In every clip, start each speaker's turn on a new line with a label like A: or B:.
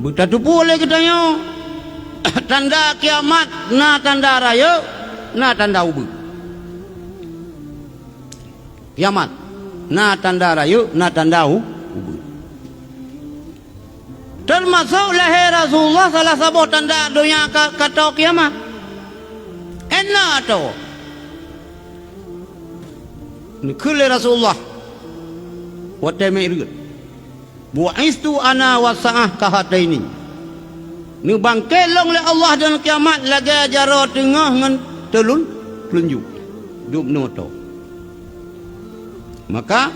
A: Betatu boleh katanya. Tanda kiamat na tanda raya na tanda ubud. Kiamat na tanda raya na tanda ubud. Termasuk lahir Rasulullah salah satu tanda dunia kata kiamat. Enak tu. Ni kule Rasulullah. Wate meirut. Bu'istu ana wa sa'ah kahataini. Ni bangkelong le Allah dan kiamat lagi jaro tengah ngan telunjuk. Duk noto. Maka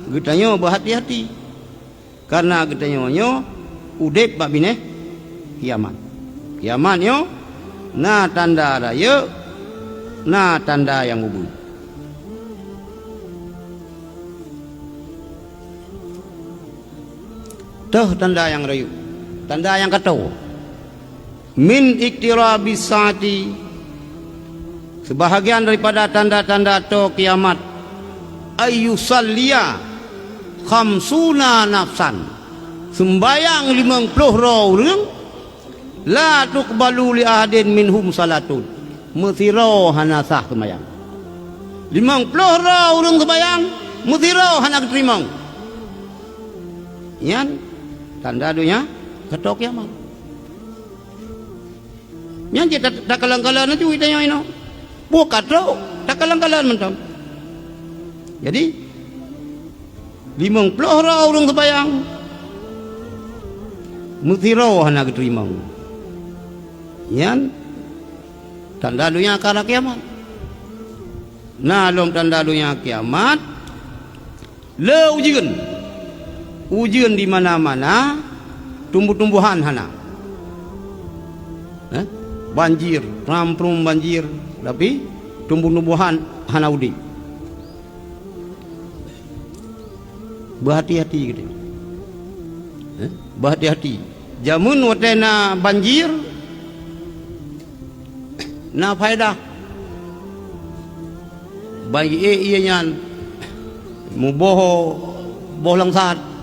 A: getanya berhati-hati. Karena getanya nyo udip bab bine kiamat. Kiamat nyo na tanda raya na tanda yang ubud. Tuh tanda yang rayu, tanda yang kata min iktirabis saati, sebahagian daripada tanda-tanda to kiamat, ayyusalliya khamsuna nafsan, sembayang 50 orang, la tuqbalu li ahadin minhum salatun, mutiro hanasah sembayang 50 orang sembayang mutiro hana terima. Yan tanda dunia kata kiamat. Yang kita tak kalang-kalang itu itanya ino. Bukan tu tak kalang-kalang mentam. Jadi 50 orang kebayang mutiro hana terima. Yan tanda dunia kara kiamat. Nah, lom tanda dunia kiamat le ujian di mana-mana, tumbuh-tumbuhan hana, banjir, ramprum banjir, tapi tumbuh-tumbuhan hana udi. Berhati-hati gitu. Berhati-hati. Jamun watena banjir, na faedah. Bagi iya nyan, boh langsat.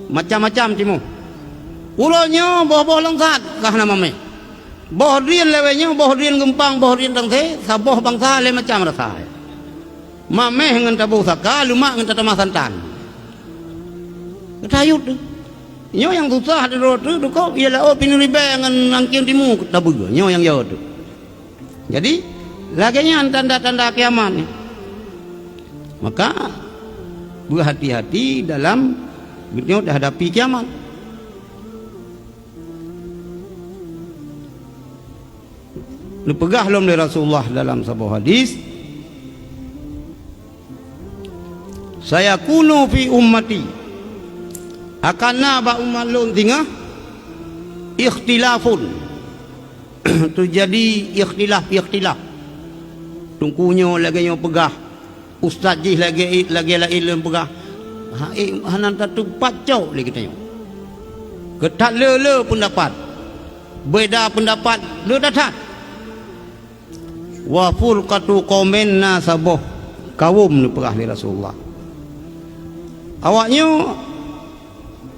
A: Macam-macam timu. Ulanya boh langsat kah nama me. Boh rian lewenya, boh rian gempang, boh rian tangse, saboh bangsa le macam rasa. Mame ngan tabu saka, lumak ngan tatama santan. Ketayut tu. Nyo yang susah di rotu tu kau ialah pinuribe ngan angkin timu tabu. Nyo yang jauh tu. Jadi laginya tanda-tanda kiamat ni. Maka berhati-hati dalam hadapi kiamat. Dipegah oleh Rasulullah dalam sebuah hadis, saya kunu fi ummati, akan naba umat lun tingah ikhtilafun, terjadi ikhtilaf. Tungkunya lagi yang pegah, ustaz jih lagi ilmu pegah. Hanan tatu pacau lagi tanya. Ketat le pendapat. Beda pendapat le datat. Wa furqatu qaumin nasabuh, kaum ni perah li Rasulullah. Awaknya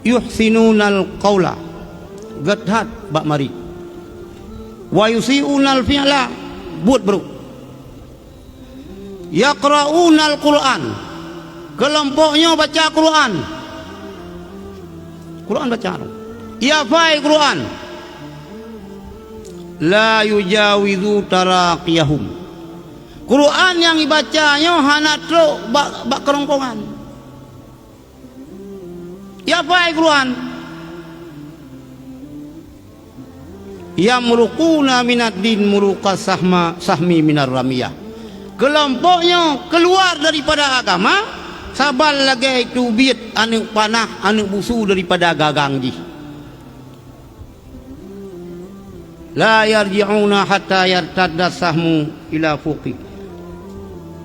A: yuhsinunal qaula, gatat bak mari. Wa yusiunal fi'la, buat bro. Yaqra'unal Qur'an, kelompoknya baca Quran. Quran baca. Ya fai Quran. La yujawizu taraqiyahum. Quran yang dibacanya hana truk bak kerongkongan. Ya fai Quran. Yamruquna minad din muruqas sahmi minar ramiyah. Kelompoknya keluar daripada agama, sabal lagi itu biat anu panah anu busu daripada gagang ji. La yarji'una hatta yartadda sahmu ila fuqi.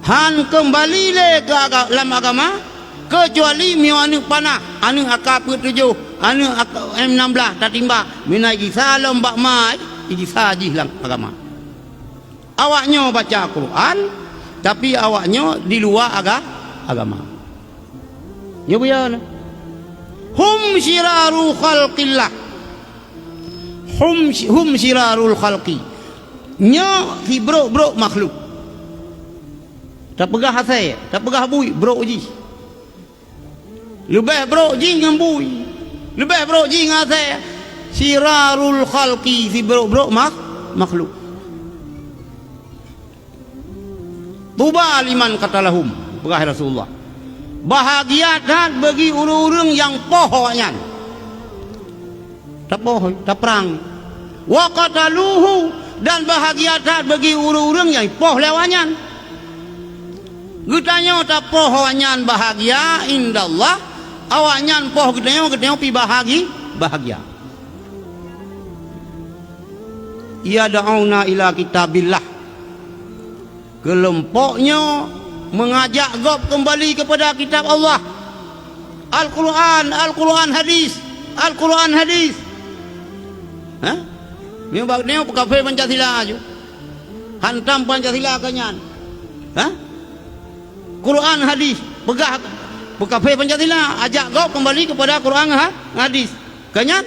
A: Han kembali le ke dalam agama kecuali mio anu panah anu AK-47 anu M16 tatimba minai salam bak mai iji sajih lang agama. Awaknya baca Quran tapi awaknya di luar agama. Nyo buya. hum syirarul khalqillah, hum syirarul khalqi, nya si bro makhluk. Tak pegah hasai, tak pegah bui bro ji. Lebih bro ji dengan bui, lebih bro ji dengan hasai. Syirarul khalqi, si bro makhluk. Tuba liman katalahum, pegah Rasulullah. Bahagia dan bagi orang-orang yang pohonnya, tak poh, tak perang. Wa qataluhu, dan bahagia dan bagi orang-orang yang poh lewanyan. Gutanya tak pohonyan bahagia indallah, awanyan poh gutanya pi bahagia. Ia da'una ila kitabillah, kelompoknya mengajak gop kembali kepada kitab Allah, Al-Quran hadis. Ni bagusnya kafe Pancasila aja, hantam Pancasila kanyan. Quran hadis, pegah kafe Pancasila, ajak gop kembali kepada Quran hadis kanyan.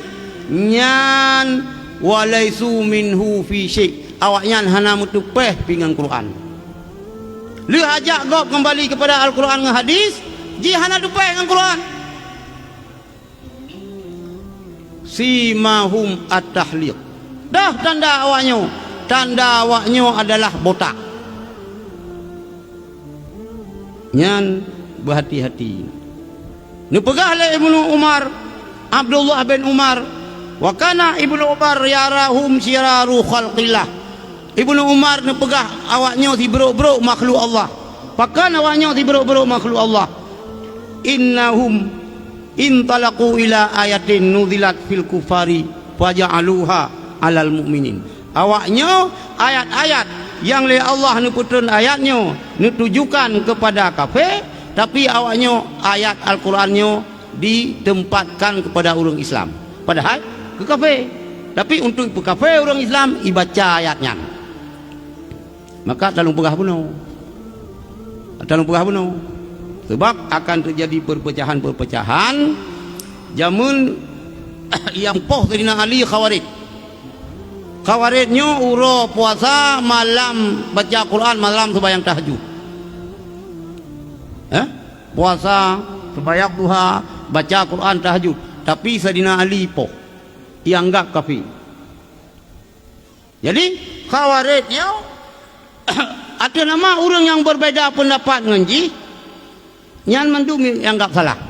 A: Nyan walaisu minhu fi syai', awaknya hana mutupeh pingan Quran. Lu ajak gop kembali kepada Al-Quran dengan hadis, jihana dupai dengan Quran. Simahum at-tahliq, dah tanda awaknya adalah botak. Nyan berhati-hati. Ni pegahlah Ibnu Umar, Abdullah bin Umar, wa kana Ibnu Umar yarahum syiraru khalqillah. Ibnu Umar ni pegah awaknya si bro makhluk Allah. Pakan awaknya si bro makhluk Allah. Innahum intalaqu ila ayatin nuzilat fil kufari faja'aluha alal mu'minin. Awaknya ayat-ayat yang oleh Allah ni putun ayatnya ni tujukan kepada kafir, tapi awaknya ayat Al-Qurannya ditempatkan kepada orang Islam, padahal ke kafir. Tapi untuk kafir orang Islam ibaca ayatnya, maka talung pegah bunuh, sebab akan terjadi perpecahan jamun yang poh Sayyidina Ali Khawaridnya uro puasa malam baca Quran, malam sembahyang tahajud, puasa sembahyang duha baca Quran tahajud, tapi Sayyidina Ali poh dianggap kafir. Jadi Khawaridnya ada nama orang yang berbeza pendapat dengan ji, nyan mandu yang anggap salah.